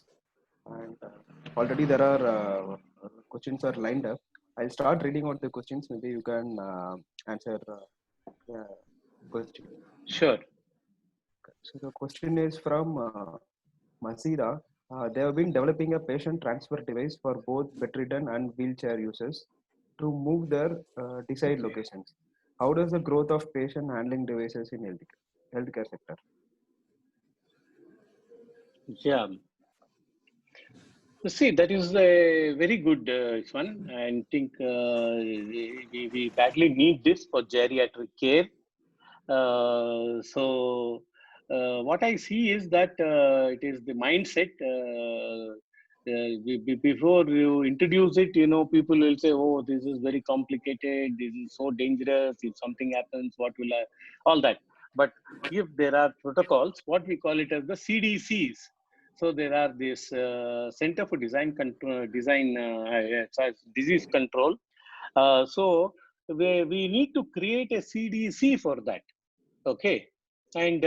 Speaker 3: And already there are questions are lined up. I'll start reading out the questions. Maybe you can answer the question.
Speaker 2: Sure.
Speaker 3: So the question is from Masida. They have been developing a patient transfer device for both bedridden and wheelchair users to move their desired
Speaker 2: Okay.
Speaker 3: locations. How does the growth of patient handling devices in healthcare sector?
Speaker 2: Yeah. See, that is a very good one. I think we badly need this for geriatric care. So what I see is that it is the mindset. Before you introduce it, people will say, "Oh, this is very complicated. This is so dangerous. If something happens, what will I?" All that. But if there are protocols, what we call it as the CDCs. So there are this Center for Design Control, Disease Control. So we need to create a CDC for that. Okay. And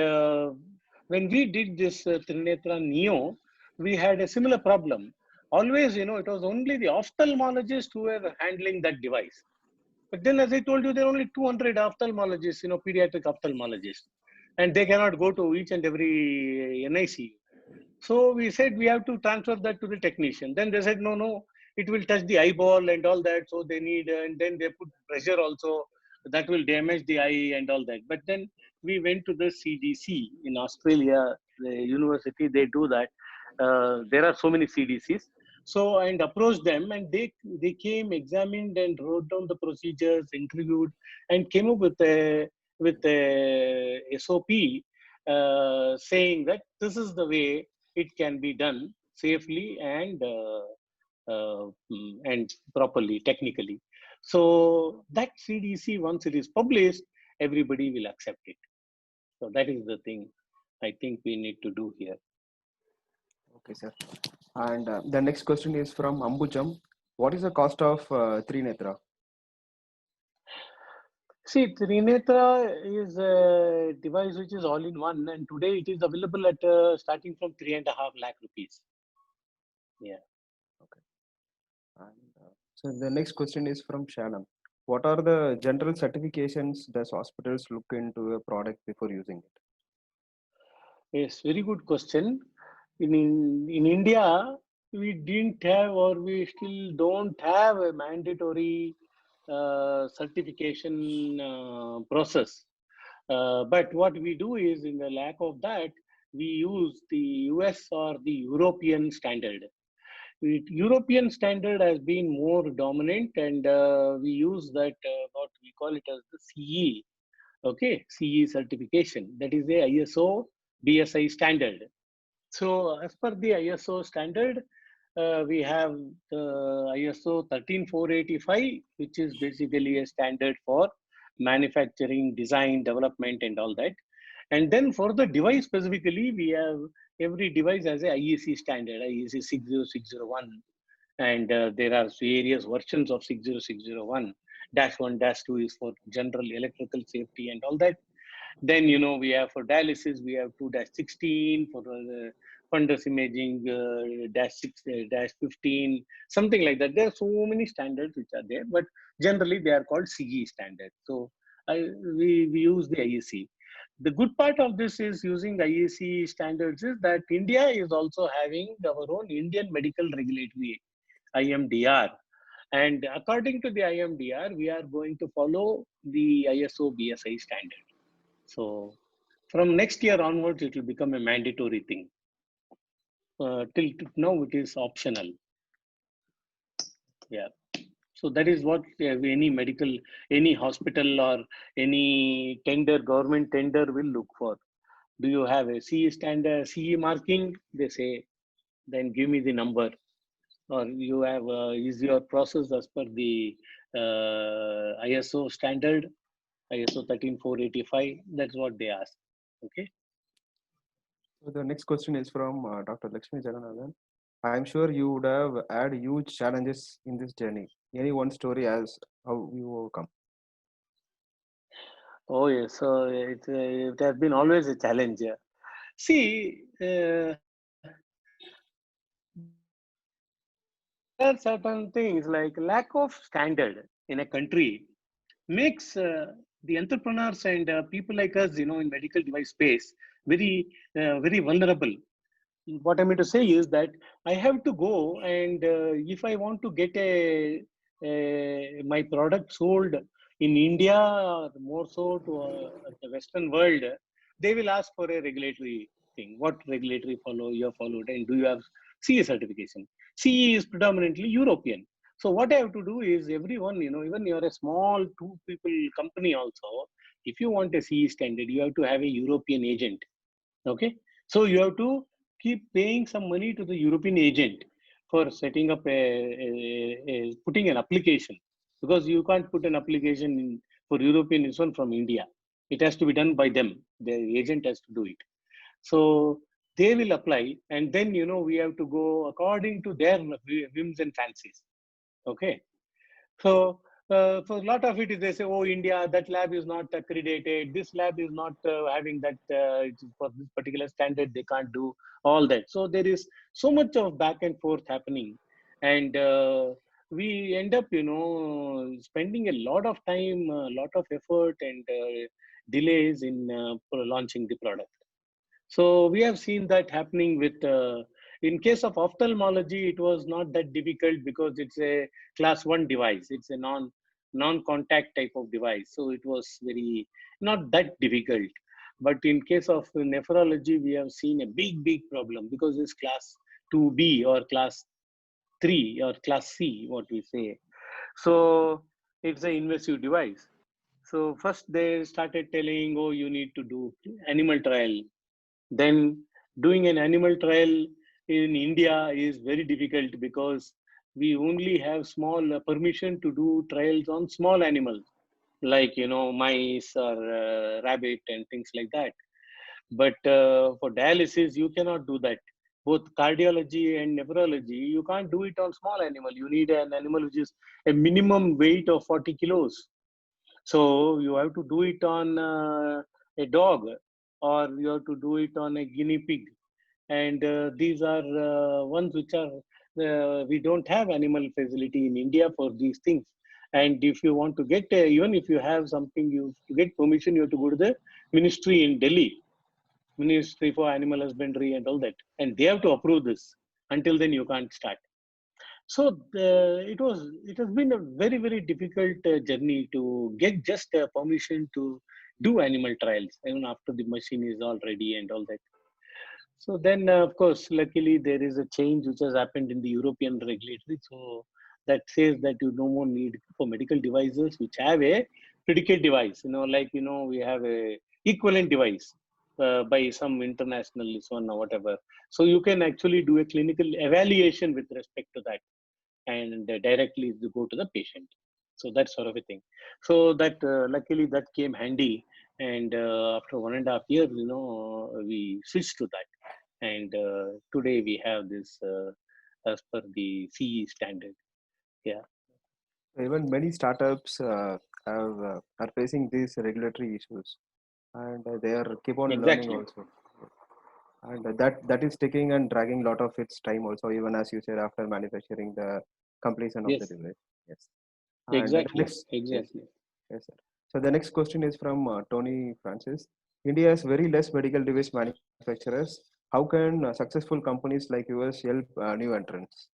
Speaker 2: when we did this Trinetra Neo, we had a similar problem. Always, it was only the ophthalmologists who were handling that device. But then, as I told you, there are only 200 ophthalmologists, pediatric ophthalmologists, and they cannot go to each and every NICU. So we said we have to transfer that to the technician. Then they said, no, no, it will touch the eyeball and all that. So they need, and then they put pressure also that will damage the eye and all that. But then we went to the CDC in Australia, the university, they do that. There are so many CDCs. So, and approached them, and they came, examined, and wrote down the procedures, interviewed, and came up with a SOP saying that this is the way it can be done safely and properly technically. So that CDC, once it is published, everybody will accept it. So that is the thing I think we need to do here.
Speaker 3: Okay, sir. And the next question is from Ambujam. What is the cost of Trinetra?
Speaker 2: See, Trinetra is a device which is all in one, and today it is available at starting from 3.5 lakh rupees. Yeah.
Speaker 3: Okay. And so the next question is from Shyam. What are the general certifications does hospitals look into a product before using it?
Speaker 2: Yes, very good question. In India, we didn't have, or we still don't have, a mandatory certification process. But what we do is, in the lack of that, we use the US or the European standard. European standard has been more dominant, and we use that, what we call it as the CE. Okay, CE certification. That is the ISO BSI standard. So as per the ISO standard, we have the ISO 13485, which is basically a standard for manufacturing, design, development, and all that. And then for the device specifically, we have every device has a IEC standard, IEC 60601. And there are various versions of 60601. Dash 1, dash 2 is for general electrical safety and all that. Then, we have for dialysis, we have 2-16 for fundus imaging, -6, -15, something like that. There are so many standards which are there, but generally they are called CE standards. So we use the IEC. The good part of this is using IEC standards is that India is also having our own Indian Medical Regulatory, IMDR. And according to the IMDR, we are going to follow the ISO BSI standard. So from next year onwards, it will become a mandatory thing. Till now, it is optional. Yeah. So that is what any hospital or any government tender will look for. Do you have a CE standard, CE marking? They say, then give me the number. Or you have, is your process as per the ISO standard, ISO 13485? That's what they ask. Okay.
Speaker 3: So the next question is from Dr. Lakshmi Jaganathan. I am sure you would have had huge challenges in this journey. Any one story as how you overcome?
Speaker 2: Oh yes, so it has been always a challenge. Yeah. See, there are certain things like lack of standard in a country makes the entrepreneurs and people like us, in medical device space, very, very vulnerable. What I mean to say is that I have to go and if I want to get my product sold in India, or more so to the Western world, they will ask for a regulatory thing. What regulatory follow you have followed, and do you have CE certification? CE is predominantly European. So what I have to do is everyone, even you're a small two people company also, if you want a CE standard, you have to have a European agent. Okay, so you have to keep paying some money to the European agent for setting up putting an application, because you can't put an application for European this one from India. It has to be done by them. The agent has to do it. So they will apply, and then we have to go according to their whims and fancies. Okay, so, for a lot of it is they say, oh, India, that lab is not accredited. This lab is not having that for this particular standard. They can't do all that. So there is so much of back and forth happening, and we end up, spending a lot of time, a lot of effort, and delays in for launching the product. So we have seen that happening with, in case of ophthalmology, it was not that difficult because it's a class one device. It's a non-contact type of device. So it was very not that difficult. But in case of nephrology, we have seen a big problem because it's class 2B or class 3 or class C, what we say. So it's an invasive device. So first they started telling, oh, you need to do animal trial. Then doing an animal trial in India is very difficult because we only have small permission to do trials on small animals like mice or rabbit and things like that. But for dialysis, you cannot do that. Both cardiology and nephrology, you can't do it on small animal. You need an animal which is a minimum weight of 40 kilos. So you have to do it on a dog, or you have to do it on a guinea pig. And these are ones which are, we don't have animal facility in India for these things. And if you want to get, even if you have something, you to get permission, you have to go to the ministry in Delhi, Ministry for Animal Husbandry and all that. And they have to approve this. Until then, you can't start. So it has been a very very difficult journey to get just permission to do animal trials even after the machine is all ready and all that. So then of course luckily there is a change which has happened in the European regulatory. So that says that you no more need for medical devices which have a predicate device. Like we have a equivalent device by some international this one or whatever. So you can actually do a clinical evaluation with respect to that and directly go to the patient. So that sort of a thing. So that luckily that came handy, and after 1.5 years, we switched to that, and today we have this as per the CE standard. Yeah,
Speaker 3: Even many startups are facing these regulatory issues, and they are keep on learning
Speaker 2: exactly,
Speaker 3: also. And that is taking and dragging a lot of its time also, even as you said, after manufacturing the completion of the
Speaker 2: yes,
Speaker 3: device. Yes. And the
Speaker 2: exactly,
Speaker 3: next, yes,
Speaker 2: exactly.
Speaker 3: yes, sir. So the next question is from Tony Francis. India has very less medical device manufacturers. How can successful companies like yours help new entrants?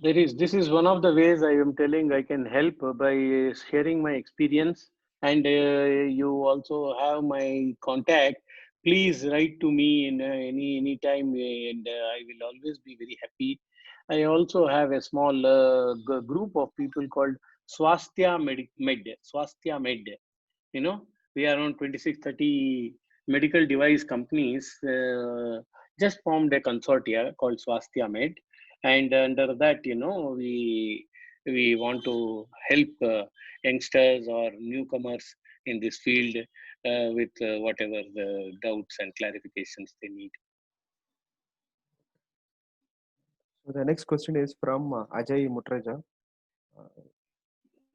Speaker 2: This is one of the ways I am telling I can help by sharing my experience, and you also have my contact. Please write to me in any time, and I will always be very happy. I also have a small group of people called Swasthya Med. We are around 26, 30 medical device companies just formed a consortia called Swasthya Med, and under that, we want to help youngsters or newcomers in this field with whatever the doubts and clarifications they need.
Speaker 3: So the next question is from Ajay Mutreja. Uh,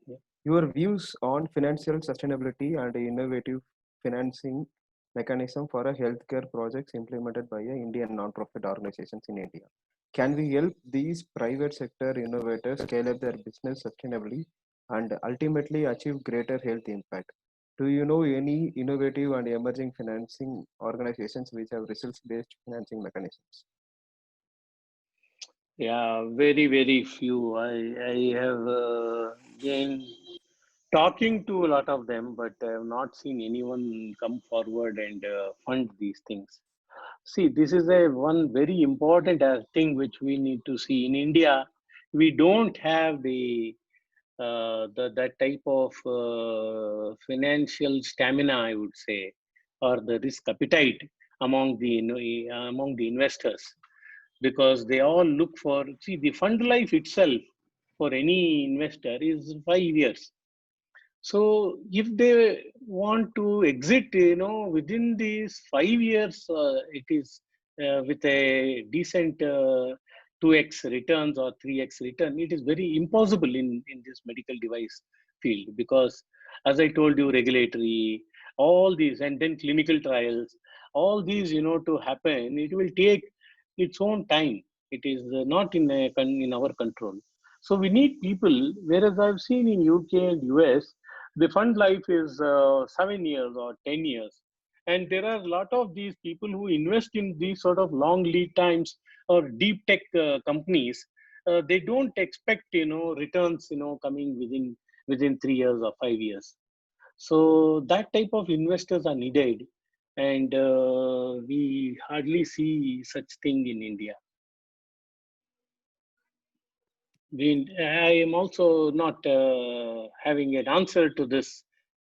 Speaker 2: Yeah.
Speaker 3: Your views on financial sustainability and innovative financing mechanism for a healthcare projects implemented by a Indian non-profit organizations in India. Can we help these private sector innovators scale up their business sustainably and ultimately achieve greater health impact? Do you know any innovative and emerging financing organizations which have results-based financing mechanisms?
Speaker 2: Yeah, very, very few. I have been talking to a lot of them, but I have not seen anyone come forward and fund these things. See, this is a one very important thing which we need to see. In India, we don't have the that type of financial stamina, I would say, or the risk appetite among among the investors, because they all look for, see, the fund life itself for any investor is 5 years. So if they want to exit, within these 5 years, it is with a decent 2x returns or 3x return, it is very impossible in this medical device field, because, as I told you, regulatory, all these, and then clinical trials, all these, to happen, it will take its own time. It is not in our control. So we need people, whereas I've seen in UK and US, the fund life is 7 years or 10 years. And there are a lot of these people who invest in these sort of long lead times or deep tech companies. They don't expect, returns, coming within 3 years or 5 years. So that type of investors are needed. And we hardly see such thing in India. I am also not having an answer to this,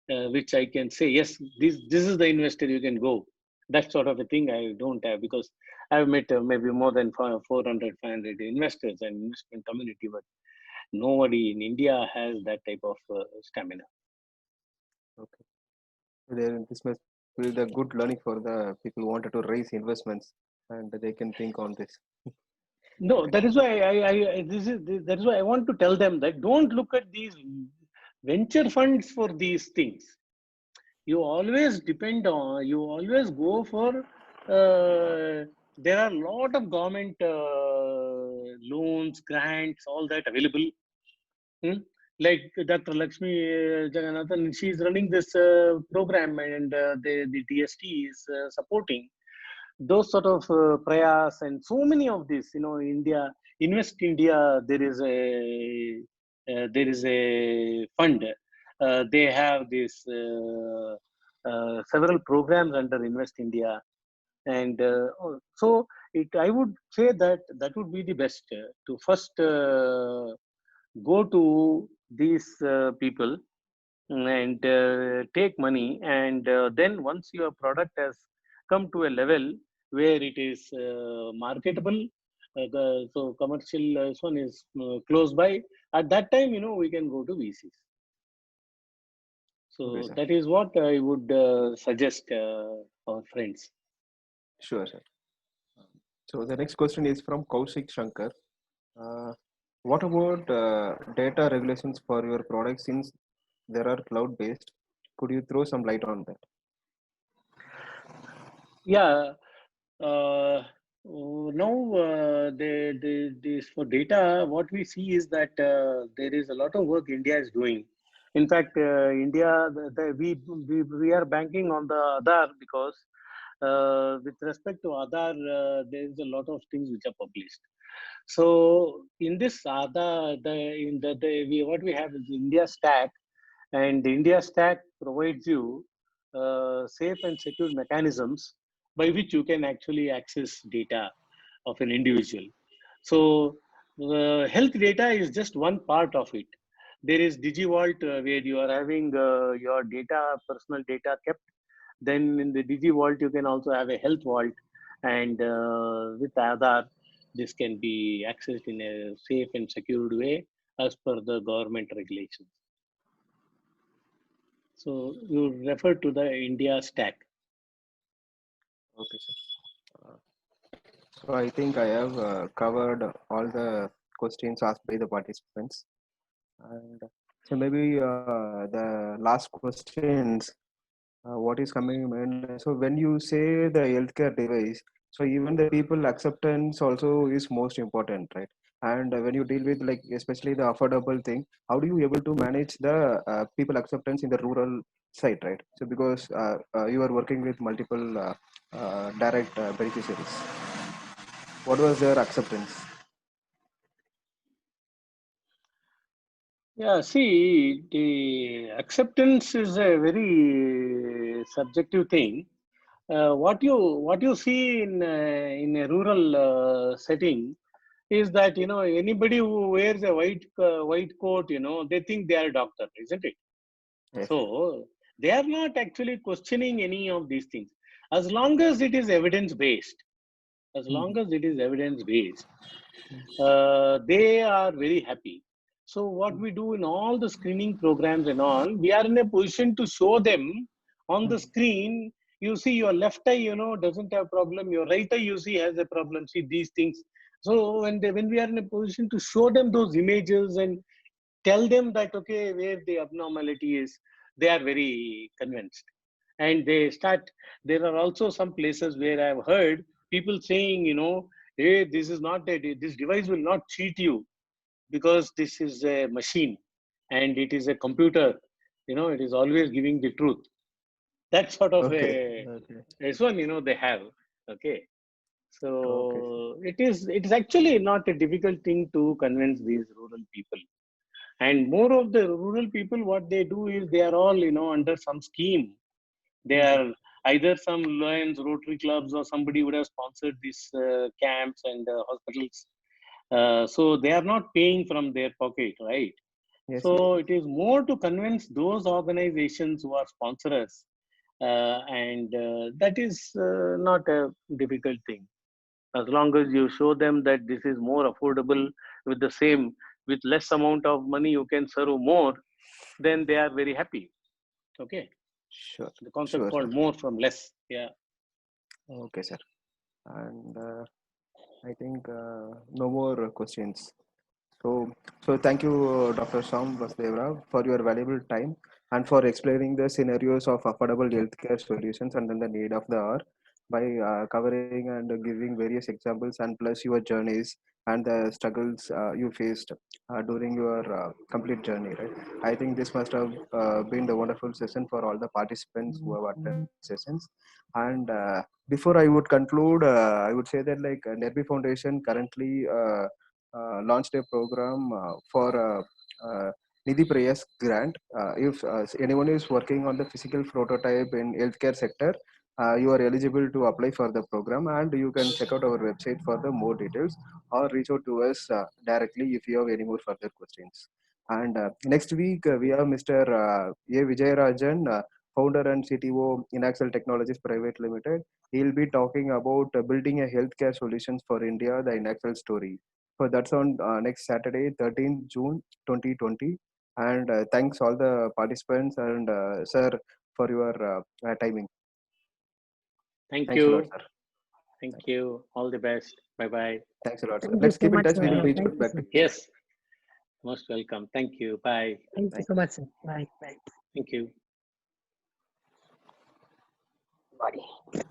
Speaker 2: which I can say, yes, this is the investor you can go. That sort of a thing I don't have, because I've met maybe more than 400, 500 investors and investment community, but nobody in India has that type of stamina.
Speaker 3: Okay. This must be the good learning for the people who wanted to raise investments and they can think on this.
Speaker 2: No, that is why that is why I want to tell them that don't look at these venture funds for these things. You always depend on, you always go for, there are a lot of government loans, grants, all that available. Hmm? Like Dr. Lakshmi Jagannathan, she is running this program, and the DST is supporting those sort of prayas, and so many of this. India, Invest India, there is a fund. They have this several programs under Invest India, and so I would say that that would be the best to first go to these people and take money, and then once your product has come to a level where it is marketable, so commercial this one is close by, at that time, we can go to VCs.
Speaker 3: Okay,
Speaker 2: So
Speaker 3: sir.
Speaker 2: that is what I would suggest our friends.
Speaker 3: Sure, sir. So the next question is from Kaushik Shankar. Uh, what about data regulations for your products since there are cloud-based? Could you throw some light on that?
Speaker 2: Yeah. Now, this for data, what we see is that there is a lot of work India is doing. In fact, India, we are banking on the Aadhaar, because with respect to Aadhaar, there is a lot of things which are published. So in this Aadhaar, what we have is India Stack, and the India Stack provides you safe and secure mechanisms by which you can actually access data of an individual. So health data is just one part of it. There is DigiVault, where you are having your data, personal data kept. Then in the DigiVault, you can also have a health vault, and with Aadhaar, this can be accessed in a safe and secured way as per the government regulations. So you refer to the India Stack.
Speaker 3: Okay, sir. So I think I have covered all the questions asked by the participants. And So maybe the last questions, what is coming in mind? So when you say the healthcare device, so even the people acceptance also is most important, right? And when you deal with like especially the affordable thing, how do you able to manage the people acceptance in the rural side, right? So because you are working with multiple direct beneficiaries, what was their acceptance?
Speaker 2: Yeah, see, the acceptance is a very subjective thing. What you see in a rural setting is that anybody who wears a white coat, they think they are a doctor, isn't it?
Speaker 3: Yes.
Speaker 2: So they are not actually questioning any of these things as long as it is evidence based. As long
Speaker 3: Mhm.
Speaker 2: as it is evidence based, they are very happy. So what we do in all the screening programs and all, we are in a position to show them on the
Speaker 3: Mhm.
Speaker 2: screen. You see, your left eye, doesn't have problem. Your right eye, you see, has a problem. See these things. So when we are in a position to show them those images and tell them that okay, where the abnormality is, they are very convinced, and they start. There are also some places where I've heard people saying, hey, this is not this device will not cheat you because this is a machine and it is a computer. It is always giving the truth. That sort of
Speaker 3: Okay.
Speaker 2: a
Speaker 3: Okay.
Speaker 2: this one, they have. Okay.
Speaker 3: Okay.
Speaker 2: So it is actually not a difficult thing to convince these rural people. And more of the rural people, what they do is they are all, under some scheme. They
Speaker 3: Mhm.
Speaker 2: are either some Lions, Rotary clubs, or somebody would have sponsored these camps and hospitals. So they are not paying from their pocket, right?
Speaker 3: Yes. Yes.
Speaker 2: So
Speaker 3: Yes.
Speaker 2: it is more to convince those organizations who are sponsors, and that is not a difficult thing. As long as you show them that this is more affordable with the same, with less amount of money, you can serve more, then they are very happy. Okay.
Speaker 3: Sure.
Speaker 2: The concept
Speaker 3: Sure, sir.
Speaker 2: called more from less. Yeah.
Speaker 3: Okay, sir. And I think no more questions. So, so thank you, Dr. Shyam Vasudeva, for your valuable time and for explaining the scenarios of affordable healthcare solutions and then the need of the hour by covering and giving various examples and plus your journeys and the struggles you faced during your complete journey, right? I think this must have been the wonderful session for all the participants who have attended the sessions. And before I would conclude, I would say that like Nervi Foundation currently launched a program for Nidhi Prayas grant. If anyone is working on the physical prototype in healthcare sector, you are eligible to apply for the program, and you can check out our website for the more details or reach out to us directly if you have any more further questions. And next week we have Mr. A. Vijayarajan, founder and CTO in Axel Technologies Private Limited. He'll be talking about building a healthcare solutions for India, the Inaxel story. So that's on next Saturday, 13th June 2020. And thanks all the participants and sir for your timing.
Speaker 2: Thank
Speaker 3: Thanks a lot,
Speaker 2: you.
Speaker 3: sir.
Speaker 2: Thank you. All the best. Bye bye.
Speaker 3: Thanks a lot, sir.
Speaker 1: Thank you
Speaker 3: Let's
Speaker 1: so
Speaker 3: keep in
Speaker 1: much,
Speaker 3: touch. We
Speaker 1: sir.
Speaker 3: will reach
Speaker 1: Thank
Speaker 3: out
Speaker 1: you,
Speaker 3: back
Speaker 1: sir.
Speaker 3: to each other.
Speaker 2: Yes. Most welcome. Thank you. Bye.
Speaker 1: Thank you
Speaker 3: Thank
Speaker 1: so much, sir. Bye. Bye.
Speaker 2: Thank you.
Speaker 1: Bye.